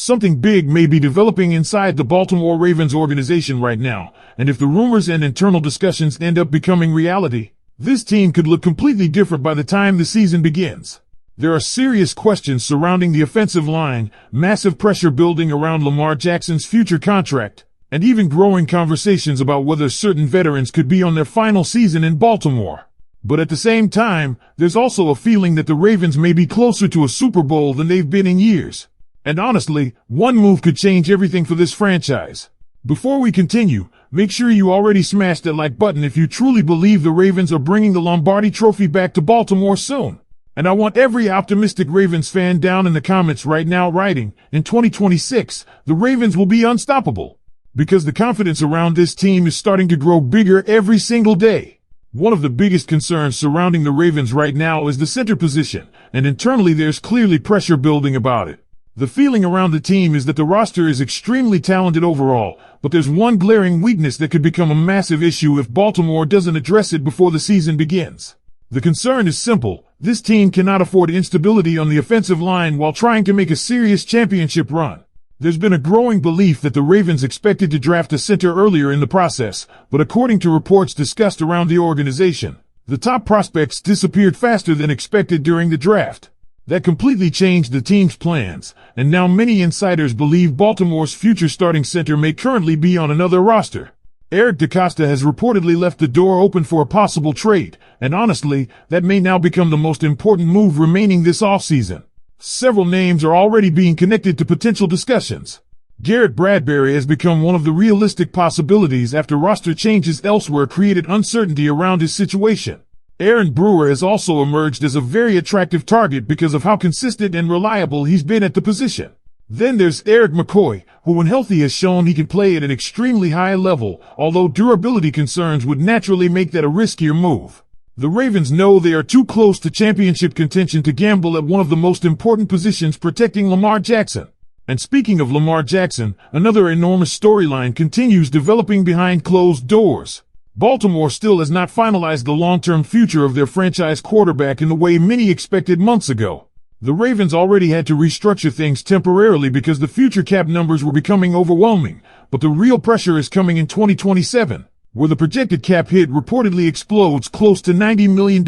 Something big may be developing inside the Baltimore Ravens organization right now, and if the rumors and internal discussions end up becoming reality, this team could look completely different by the time the season begins. There are serious questions surrounding the offensive line, massive pressure building around Lamar Jackson's future contract, and even growing conversations about whether certain veterans could be on their final season in Baltimore. But at the same time, there's also a feeling that the Ravens may be closer to a Super Bowl than they've been in years. And honestly, one move could change everything for this franchise. Before we continue, make sure you already smashed that like button if you truly believe the Ravens are bringing the Lombardi Trophy back to Baltimore soon. And I want every optimistic Ravens fan down in the comments right now writing, in 2026, the Ravens will be unstoppable. Because the confidence around this team is starting to grow bigger every single day. One of the biggest concerns surrounding the Ravens right now is the center position, and internally there's clearly pressure building about it. The feeling around the team is that the roster is extremely talented overall, but there's one glaring weakness that could become a massive issue if Baltimore doesn't address it before the season begins. The concern is simple: this team cannot afford instability on the offensive line while trying to make a serious championship run. There's been a growing belief that the Ravens expected to draft a center earlier in the process, but according to reports discussed around the organization, the top prospects disappeared faster than expected during the draft. That completely changed the team's plans, and now many insiders believe Baltimore's future starting center may currently be on another roster. Eric DeCosta has reportedly left the door open for a possible trade, and honestly, that may now become the most important move remaining this offseason. Several names are already being connected to potential discussions. Garrett Bradbury has become one of the realistic possibilities after roster changes elsewhere created uncertainty around his situation. Aaron Brewer has also emerged as a very attractive target because of how consistent and reliable he's been at the position. Then there's Eric McCoy, who when healthy has shown he can play at an extremely high level, although durability concerns would naturally make that a riskier move. The Ravens know they are too close to championship contention to gamble at one of the most important positions protecting Lamar Jackson. And speaking of Lamar Jackson, another enormous storyline continues developing behind closed doors. Baltimore still has not finalized the long-term future of their franchise quarterback in the way many expected months ago. The Ravens already had to restructure things temporarily because the future cap numbers were becoming overwhelming, but the real pressure is coming in 2027. Where the projected cap hit reportedly explodes close to $90 million.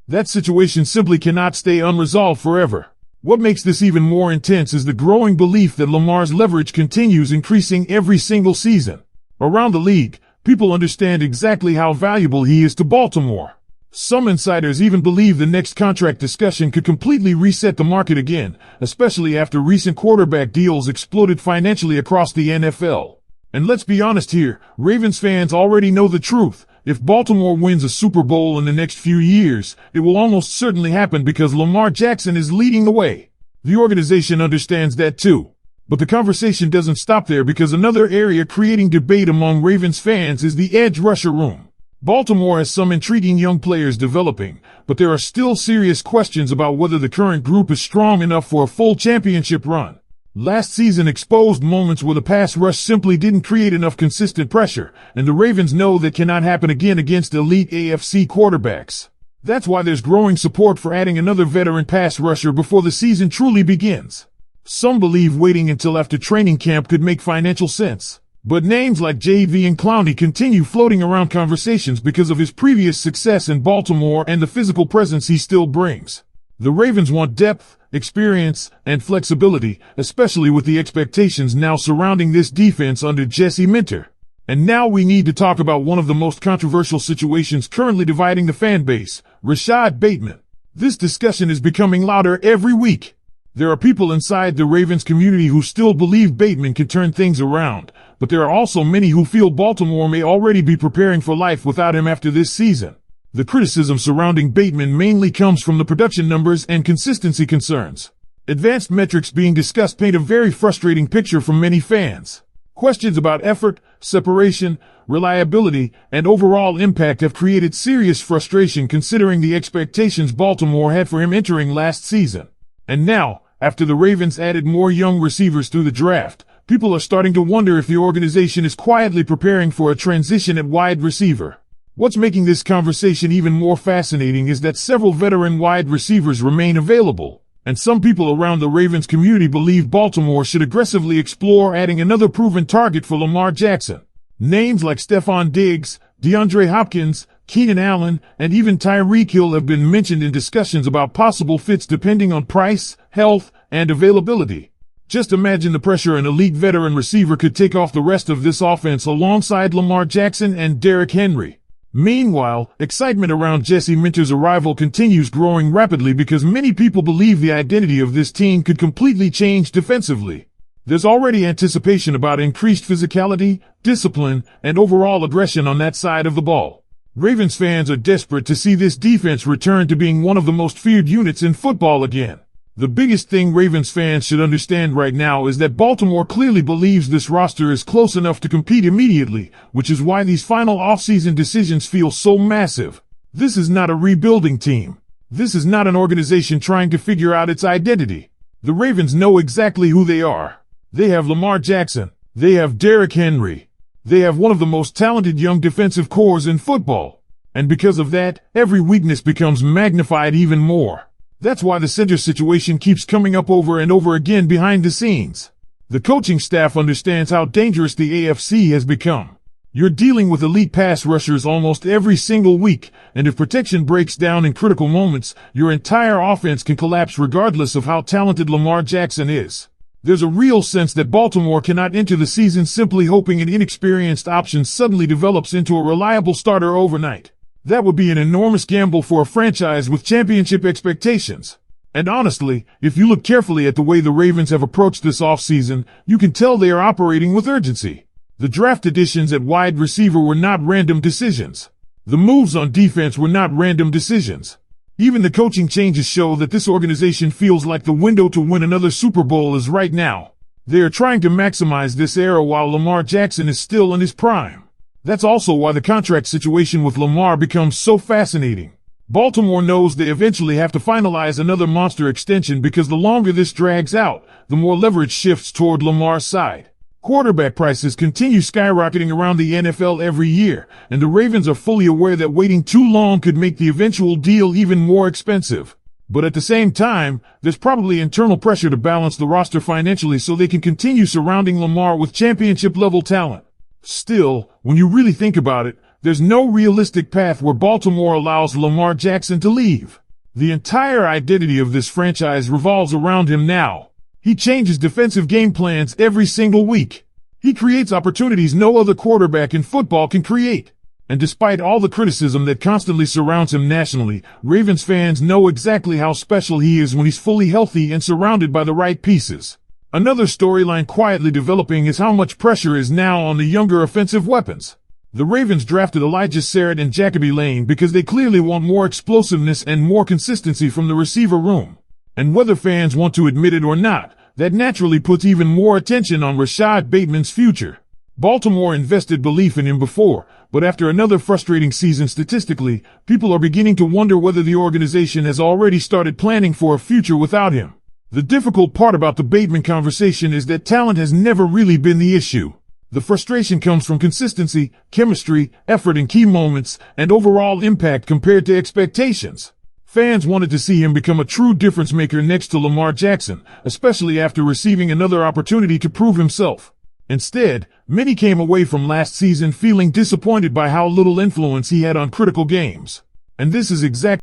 That situation simply cannot stay unresolved forever. What makes this even more intense is the growing belief that Lamar's leverage continues increasing every single season. Around the league, people understand exactly how valuable he is to Baltimore. Some insiders even believe the next contract discussion could completely reset the market again, especially after recent quarterback deals exploded financially across the NFL. And let's be honest here, Ravens fans already know the truth. If Baltimore wins a Super Bowl in the next few years, it will almost certainly happen because Lamar Jackson is leading the way. The organization understands that too. But the conversation doesn't stop there because another area creating debate among Ravens fans is the edge rusher room. Baltimore has some intriguing young players developing, but there are still serious questions about whether the current group is strong enough for a full championship run. Last season exposed moments where the pass rush simply didn't create enough consistent pressure, and the Ravens know that cannot happen again against elite AFC quarterbacks. That's why there's growing support for adding another veteran pass rusher before the season truly begins. Some believe waiting until after training camp could make financial sense. But names like Jadeveon Clowney continue floating around conversations because of his previous success in Baltimore and the physical presence he still brings. The Ravens want depth, experience, and flexibility, especially with the expectations now surrounding this defense under Jesse Minter. And now we need to talk about one of the most controversial situations currently dividing the fan base, Rashad Bateman. This discussion is becoming louder every week. There are people inside the Ravens community who still believe Bateman can turn things around, but there are also many who feel Baltimore may already be preparing for life without him after this season. The criticism surrounding Bateman mainly comes from the production numbers and consistency concerns. Advanced metrics being discussed paint a very frustrating picture for many fans. Questions about effort, separation, reliability, and overall impact have created serious frustration considering the expectations Baltimore had for him entering last season. And now, after the Ravens added more young receivers through the draft, people are starting to wonder if the organization is quietly preparing for a transition at wide receiver. What's making this conversation even more fascinating is that several veteran wide receivers remain available. And some people around the Ravens community believe Baltimore should aggressively explore adding another proven target for Lamar Jackson. Names like Stephon Diggs, DeAndre Hopkins, Keenan Allen, and even Tyreek Hill have been mentioned in discussions about possible fits depending on price, health, and availability. Just imagine the pressure an elite veteran receiver could take off the rest of this offense alongside Lamar Jackson and Derrick Henry. Meanwhile, excitement around Jesse Minter's arrival continues growing rapidly because many people believe the identity of this team could completely change defensively. There's already anticipation about increased physicality, discipline, and overall aggression on that side of the ball. Ravens fans are desperate to see this defense return to being one of the most feared units in football again. The biggest thing Ravens fans should understand right now is that Baltimore clearly believes this roster is close enough to compete immediately, which is why these final offseason decisions feel so massive. This is not a rebuilding team. This is not an organization trying to figure out its identity. The Ravens know exactly who they are. They have Lamar Jackson. They have Derrick Henry. They have one of the most talented young defensive cores in football. And because of that, every weakness becomes magnified even more. That's why the center situation keeps coming up over and over again behind the scenes. The coaching staff understands how dangerous the AFC has become. You're dealing with elite pass rushers almost every single week, and if protection breaks down in critical moments, your entire offense can collapse regardless of how talented Lamar Jackson is. There's a real sense that Baltimore cannot enter the season simply hoping an inexperienced option suddenly develops into a reliable starter overnight. That would be an enormous gamble for a franchise with championship expectations. And honestly, if you look carefully at the way the Ravens have approached this offseason, you can tell they are operating with urgency. The draft additions at wide receiver were not random decisions. The moves on defense were not random decisions. Even the coaching changes show that this organization feels like the window to win another Super Bowl is right now. They are trying to maximize this era while Lamar Jackson is still in his prime. That's also why the contract situation with Lamar becomes so fascinating. Baltimore knows they eventually have to finalize another monster extension because the longer this drags out, the more leverage shifts toward Lamar's side. Quarterback prices continue skyrocketing around the NFL every year, and the Ravens are fully aware that waiting too long could make the eventual deal even more expensive. But at the same time, there's probably internal pressure to balance the roster financially so they can continue surrounding Lamar with championship-level talent. Still, when you really think about it, there's no realistic path where Baltimore allows Lamar Jackson to leave. The entire identity of this franchise revolves around him now. He changes defensive game plans every single week. He creates opportunities no other quarterback in football can create. And despite all the criticism that constantly surrounds him nationally, Ravens fans know exactly how special he is when he's fully healthy and surrounded by the right pieces. Another storyline quietly developing is how much pressure is now on the younger offensive weapons. The Ravens drafted Elijah Sarrett and Jacoby Lane because they clearly want more explosiveness and more consistency from the receiver room. And whether fans want to admit it or not, that naturally puts even more attention on Rashad Bateman's future. Baltimore invested belief in him before, but after another frustrating season statistically, people are beginning to wonder whether the organization has already started planning for a future without him. The difficult part about the Bateman conversation is that talent has never really been the issue. The frustration comes from consistency, chemistry, effort in key moments, and overall impact compared to expectations. Fans wanted to see him become a true difference maker next to Lamar Jackson, especially after receiving another opportunity to prove himself. Instead, many came away from last season feeling disappointed by how little influence he had on critical games. And this is exactly